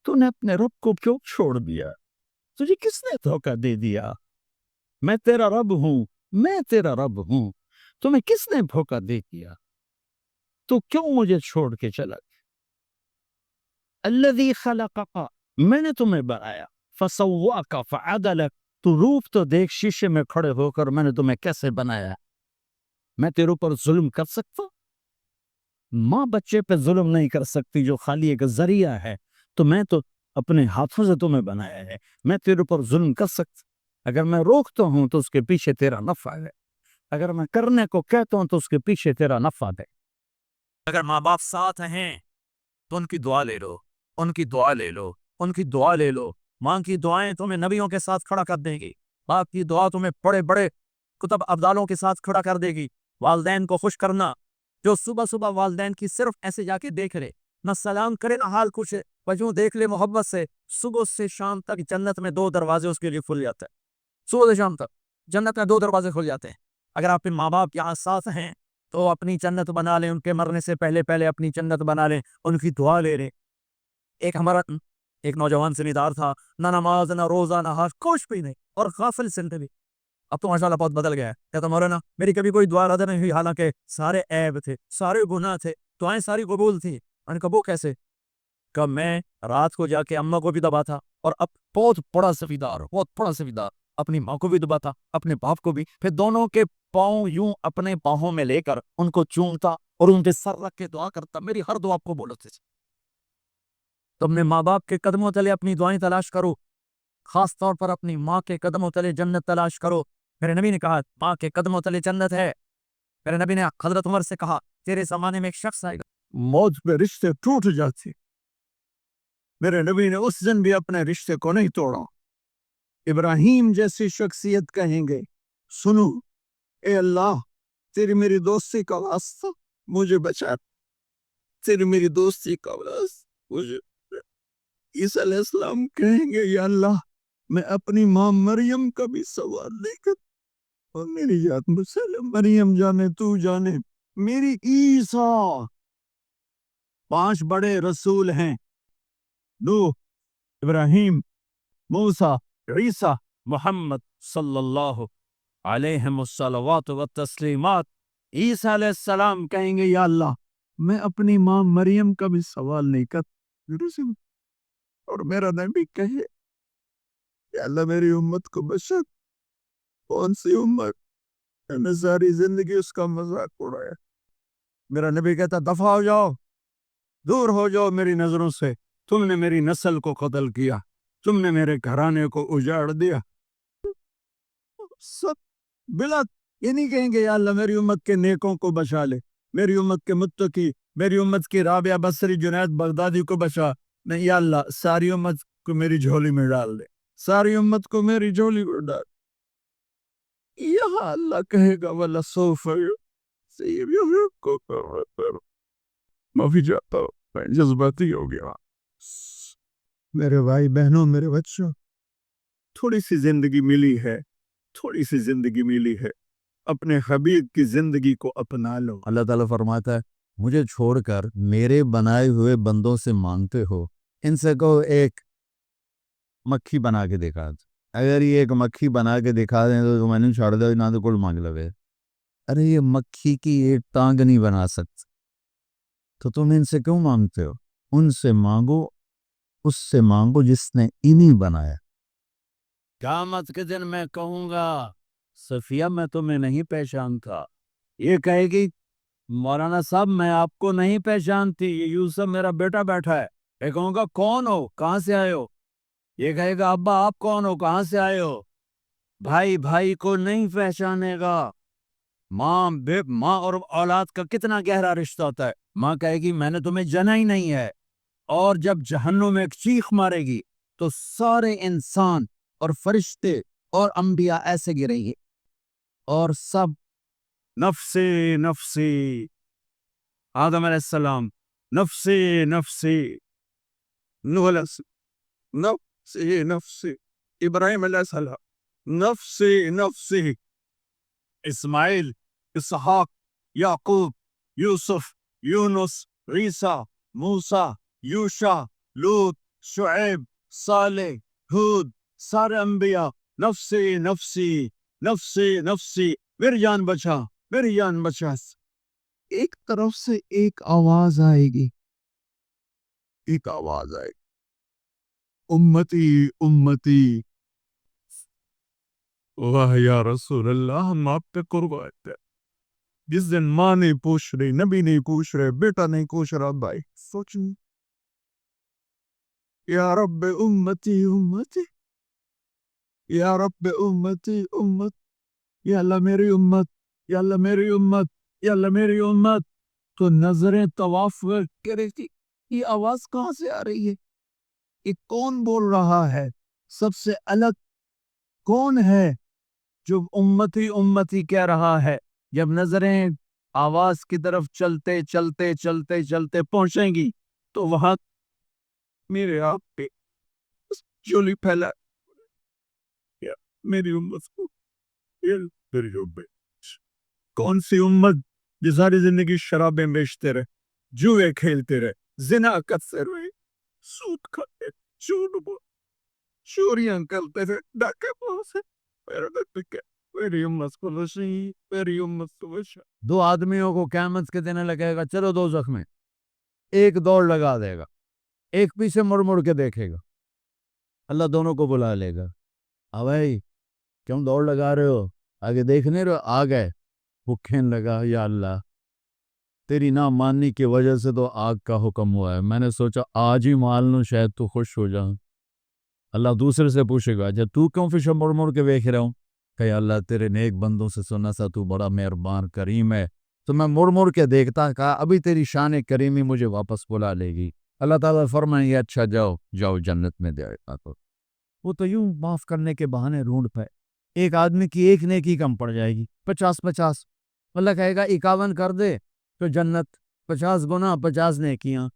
تو نے اپنے رب کو کیوں چھوڑ دیا؟ تجھے کس نے دھوکہ دے دیا؟ میں تیرا رب ہوں، میں تیرا رب ہوں، تمہیں کس نے دھوکہ دے دیا؟ تو کیوں مجھے چھوڑ کے چلا گیا؟ الذی خلقک، میں نے تمہیں بنایا، فسواک فعدلک، تو روپ تو دیکھ شیشے میں کھڑے ہو کر میں نے تمہیں کیسے بنایا۔ میں تیرے اوپر ظلم کر سکتا؟ ماں بچے پہ ظلم نہیں کر سکتی جو خالی ایک ذریعہ ہے، تو میں تو اپنے ہاتھوں سے تمہیں بنایا ہے، میں تیرے اوپر ظلم کر سکتا؟ اگر میں روکتا ہوں تو اس کے پیچھے تیرا نفع ہے، اگر میں کرنے کو کہتا ہوں تو اس کے پیچھے تیرا نفع ہے۔ اگر ماں باپ ساتھ ہیں تو ان کی دعا لے لو، ان کی دعا لے لو، ان کی دعا لے لو۔ ماں کی دعائیں تمہیں نبیوں کے ساتھ کھڑا کر دے گی، باپ کی دعا تمہیں بڑے بڑے کتب ابدالوں کے ساتھ کھڑا کر دے گی۔ والدین کو خوش کرنا، جو صبح صبح والدین کی صرف ایسے جا کے دیکھ لے، نہ سلام کرے نہ حال کچھ، وجوں دیکھ لے محبت سے، صبح سے شام تک جنت میں 2 دروازے اس کے لیے کھل جاتے ہیں۔ صبح سے شام تک جنت میں 2 دروازے کھل جاتے ہیں۔ اگر آپ کے ماں باپ یہاں ساتھ ہیں تو اپنی جنت بنا لیں، ان کے مرنے سے پہلے پہلے اپنی جنت بنا لیں، ان کی دعا لے لیں۔ ایک نوجوان سمجھدار تھا، نہ نماز نہ روزہ نہ حج، کچھ بھی نہیں، اور غافل زندگی۔ اب تو ماشاءاللہ بہت بدل گیا ہے، کہتا مولانا میری کبھی کوئی دعا ادا نہیں ہوئی، حالانکہ سارے عیب تھے، سارے گناہ تھے، دعائیں ساری قبول تھیں۔ میں نے کہا وہ کیسے؟ کہ میں رات کو جا کے اماں کو بھی دباتا، اور اب بہت بڑا سفیدار، بہت بڑا سفیدار، اپنی ماں کو بھی دباتا، اپنے باپ کو بھی، پھر دونوں کے پاؤں یوں اپنے پاؤں میں لے کر ان کو چومتا اور ان پہ سر رکھ کے دعا کرتا، میری ہر دعا کو بولتے تھے۔ تم نے ماں باپ کے قدموں تلے اپنی دعائیں تلاش کرو، خاص طور پر اپنی ماں کے قدموں تلے جنت تلاش کرو۔ میرے نبی نے کہا ماں کے قدموں تلے جنت ہے۔ میرے نبی نے حضرت عمر سے کہا تیرے زمانے میں ایک شخص آئے گا موت پہ رشتے ٹوٹ جاتے، میرے نبی نے اس دن بھی اپنے رشتے کو نہیں توڑا۔ ابراہیم جیسی شخصیت کہیں گے سنو اے اللہ تیری میری دوستی کا واسطہ مجھے بچا، تیری میری دوستی کا واسطہ مجھے۔ عیسیٰ علیہ السلام کہیں گے یا اللہ میں اپنی ماں مریم کا بھی سوال نہیں کرتا، اور میری یاد مسلم مریم جانے تو جانے میری عیسیٰ۔ 5 بڑے رسول ہیں، نوح، ابراہیم، موسیٰ، عیسیٰ، محمد صلی اللہ علیہ الصلوات والتسلیمات۔ عیسیٰ علیہ السلام کہیں گے یا اللہ میں اپنی ماں مریم کا بھی سوال نہیں کرتا، اور میرا نبی کہے یا اللہ میری امت کو بشر، کون سی امت؟ میں نے ساری زندگی اس کا مذاق اڑایا۔ میرا نبی کہتا دفع ہو جاؤ، دور ہو جاؤ میری نظروں سے، تم نے میری نسل کو قتل کیا، تم نے میرے گھرانے کو اجاڑ دیا۔ سب بلا یہ نہیں کہیں گے یا اللہ میری امت کے نیکوں کو بچا لے، میری امت کے متقی، میری امت کی رابعہ بصری جنید بغدادی کو بچا، نہیں یا اللہ ساری امت کو میری جھولی میں ڈال دے، ساری امت کو میری جھولی میں ڈال۔ یہاں اللہ کہے گا وَلَسَوْفَ معافی چاہتا ہوں، میں جذباتی ہو گیا۔ میرے بھائی بہنوں، میرے بچوں، تھوڑی سی زندگی ملی ہے، تھوڑی سی زندگی ملی ہے، اپنے حبیب کی زندگی کو اپنا لو۔ اللہ تعالیٰ فرماتا ہے مجھے چھوڑ کر میرے بنائے ہوئے بندوں سے مانگتے ہو، ان سے کہو ایک مکھی بنا کے دکھا دو، اگر یہ ایک مکھی بنا کے دکھا دیں تو میں نے چھوڑ دو، نہ تو کوئی مانگ لوے۔ ارے یہ مکھی کی ایک ٹانگ نہیں بنا سکتے تو تم ان سے کیوں مانگتے ہو؟ ان سے مانگو، اس سے مانگو جس نے انہیں بنایا۔ قیامت کے دن میں کہوں گا صفیہ میں تمہیں نہیں پہچانتا، یہ کہے گی مولانا صاحب میں آپ کو نہیں پہچانتی، یہ یوسف میرا بیٹا بیٹھا ہے۔ میں کہوں گا کون ہو، کہاں سے آئے ہو؟ یہ کہے گا ابا آپ کون ہو، کہاں سے آئے ہو؟ بھائی بھائی کو نہیں پہچانے گا۔ ماں اور اولاد کا کتنا گہرا رشتہ ہوتا ہے۔ ماں کہے گی میں نے تمہیں جنا ہی نہیں ہے، اور جب جہنم میں ایک چیخ مارے گی تو سارے انسان اور فرشتے اور انبیاء ایسے گریں گے، اور سب نفسی نفسی، آدم علیہ السلام نفسی نفسی، نوح علیہ السلام نفسی نفسی، ابراہیم علیہ السلام نفسی نفسی، اسماعیل، اسحاق، یعقوب، یوسف، یونس، عیسیٰ، موسیٰ، یوشع، لوط، شعیب، صالح، ہود، سارے انبیاء نفسی نفسی نفسی نفسی، میری جان بچا، میری جان بچا. ایک طرف سے ایک آواز آئے گی، ایک آواز آئے گی، امتی امتی. واہ یا رسول اللہ، ہم آپ پہ قربان ہیں. جس دن ماں نہیں پوچھ رہی، نبی نہیں پوچھ رہے، بیٹا نہیں پوچھ رہا، بھائی سوچیں. یا رب امتی امتی، یا رب امتی امت، یا اللہ میری امت، یا اللہ میری امت، یا اللہ میری امت. تو نظریں طواف کر رہی تھی، یہ آواز کہاں سے آ رہی ہے؟ یہ کون بول رہا ہے؟ سب سے الگ کون ہے جو امتی امتی کہہ رہا ہے؟ جب نظریں آواز کی طرف چلتے چلتے چلتے چلتے پہنچیں گی تو وہاں میرے آپ پہ چولی پھیلا، یا میری امت کو، یا میری امت. کون سی امت جو ساری زندگی شرابیں بیچتے رہے، جوئے کھیلتے رہے، زنا کرتے رہے، سود کھاتے، جھوٹ بول، چوریاں کرتے رہے، ڈاکے پوسے. میرا دل کیا، میری امت کو نصیب، میری امت کو بچا. دو آدمیوں کو قیامت کے دن لگے گا، چلو دوزخ میں. ایک دوڑ لگا دے گا، ایک پیچھے مڑ مڑ کے دیکھے گا. اللہ دونوں کو بلا لے گا، بھائی کیوں دوڑ لگا رہے ہو، آگے دیکھ نہیں رہے ہو؟ آ گئے. وہ کہنے لگا یا اللہ تیری نہ ماننے کی وجہ سے تو آگ کا حکم ہوا ہے، میں نے سوچا آج ہی مان لوں شاید تو خوش ہو جاؤں. اللہ دوسرے سے پوچھے گا جب تو کیوں پیچھے مڑ مڑ کے دیکھ رہا ہوں؟ کہ اللہ تیرے نیک بندوں سے سنا سا تو بڑا مہربان کریم ہے، تو میں مڑ مڑ کے دیکھتا، کہا ابھی تیری شان کریمی مجھے واپس بلا لے گی. اللہ تعالیٰ فرمائیں اچھا جاؤ جاؤ جنت میں جائے گا. تو وہ تو یوں معاف کرنے کے بہانے ڈھونڈ پائے. ایک آدمی کی ایک نیکی کم پڑ جائے گی، 50 اللہ کہے گا 51 کر دے تو جنت، 50 گنا 50 نیکیاں.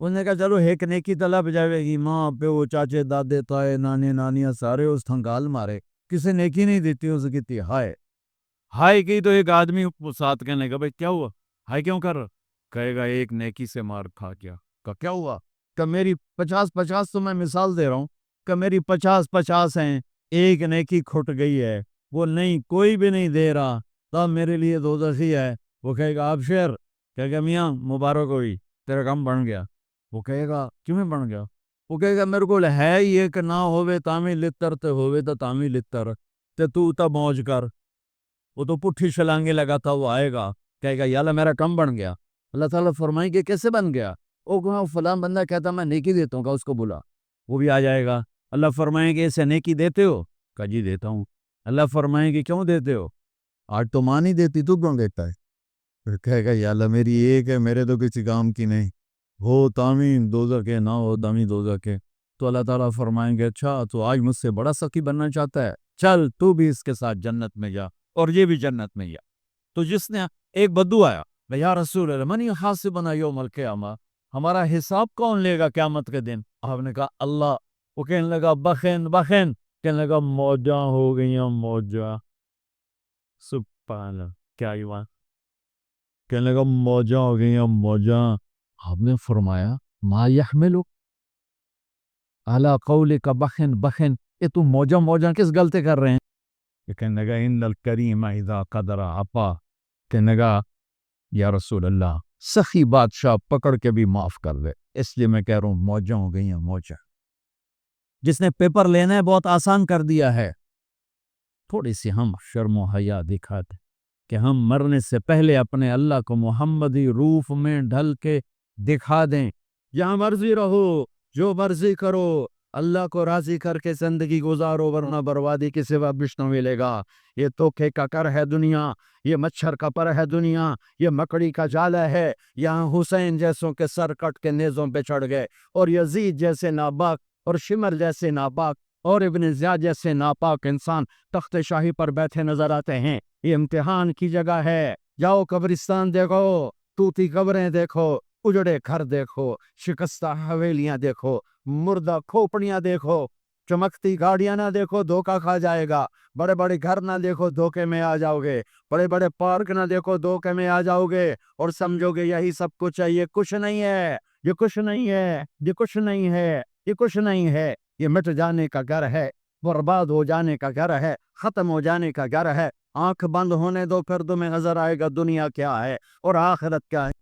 انہوں نے کہا چلو ایک نیکی طلب جائے گی، ماں پیو چاچے دادے تائے نانے نانیاں سارے اس تھنگال مارے، کسی نیکی نہیں دیتی اس کی تھی. ہائے کی تو ایک آدمی ساتھ کہنے کا بھائی کیا ہوا، ہائے کیوں کر رہا؟ کہے گا ایک نیکی سے مار کھا گیا. کیا ہوا؟ کہ میری 50 تو میں مثال دے رہا ہوں کہ میری 50 ہیں، ایک نیکی کھٹ گئی ہے، وہ نہیں کوئی بھی نہیں دے رہا، تب میرے لیے دوزخی ہے. وہ کہے گا ابشر، کہے گا میاں مبارک ہوئی تیرا کام بن گیا. وہ کہے گا کیوں میں بن گیا؟ وہ کہے گا میرے کو ہے یہ کہ نہ ہوئے تامی لتر تے ہوئے تو تامی لتر تے تو تا موج کر. وہ تو پٹھی شلانگے لگا تھا، وہ آئے گا کہے گا یا اللہ میرا کم بن گیا. اللہ تعالیٰ فرمائیں گے کیسے بن گیا؟ وہ کہاں فلاں بندہ کہتا میں نیکی دیتا ہوں، اس کو بلا. وہ بھی آ جائے گا. اللہ فرمائیں گے اسے نیکی دیتے ہو؟ کہا جی دیتا ہوں. اللہ فرمائیں گے کیوں دیتے ہو؟ آج تو ماں نہیں دیتی تو کیوں دیتا ہے؟ پھر کہے گا یا اللہ میری ایک ہے، میرے تو کسی کام کی نہیں، ہو تامین دوزخ کے، نہ ہو تامین دوزخ کے. تو اللہ تعالیٰ فرمائیں گے اچھا تو آج مجھ سے بڑا سخی بننا چاہتا ہے، چل تو بھی اس کے ساتھ جنت میں جا اور یہ بھی جنت میں جا. تو جس نے ایک بدو آیا یا رسول اللہ من یحاسبنا یوم القیامہ، ہمارا حساب کون لے گا قیامت کے دن؟ آپ نے کہا اللہ. وہ کہنے لگا بخن بخن، کہنے لگا موجاں ہو گئیاں موجاں. سبحان اللہ، کیا ایمان. کہنے لگا موجاں ہو گئیاں موجاں. آپ نے فرمایا ما یحملو علی قولک بخن بخن، یہ تو موجاں موجاں کس غلطی کر رہے ہیں؟ یہ کہنے لگا ان الکریم اذا قدر عطا. کہنے لگا یا رسول اللہ سخی بادشاہ پکڑ کے بھی معاف کر دے، اس لیے میں کہہ رہا ہوں موجاں ہو گئی ہیں موجاں. جس نے پیپر لینا ہے بہت آسان کر دیا ہے، تھوڑی سی ہم شرم و حیا دکھاتے کہ ہم مرنے سے پہلے اپنے اللہ کو محمدی روپ میں ڈھل کے دکھا دیں. جہاں مرضی رہو، جو مرضی کرو، اللہ کو راضی کر کے زندگی گزارو، ورنہ بربادی کے سوا کچھ نہ ملے گا. یہ توکے کا کر ہے دنیا، یہ مچھر کا پر ہے دنیا، یہ مکڑی کا جالا ہے. یہاں حسین جیسوں کے سر کٹ کے نیزوں پہ چڑھ گئے، اور یزید جیسے ناپاک اور شمر جیسے ناپاک اور ابن زیاد جیسے ناپاک انسان تخت شاہی پر بیٹھے نظر آتے ہیں. یہ امتحان کی جگہ ہے. جاؤ قبرستان دیکھو، توتی قبریں دیکھو، اجڑے گھر دیکھو، شکستہ حویلیاں دیکھو، مردہ کھوپڑیاں دیکھو. چمکتی گاڑیاں نہ دیکھو، دھوکہ کھا جائے گا. بڑے بڑے گھر نہ دیکھو، دھوکے میں آ جاؤ گے. بڑے بڑے پارک نہ دیکھو، دھوکے میں آ جاؤ گے اور سمجھو گے یہی سب کچھ ہے. یہ کچھ نہیں ہے، یہ کچھ نہیں ہے، یہ کچھ نہیں ہے. یہ کچھ نہیں ہے، یہ مٹ جانے کا گھر ہے، برباد ہو جانے کا گھر ہے، ختم ہو جانے کا گھر ہے۔ آنکھ بند ہونے دو، پھر تمہیں نظر آئے گا دنیا کیا ہے اور آخرت کیا ہے۔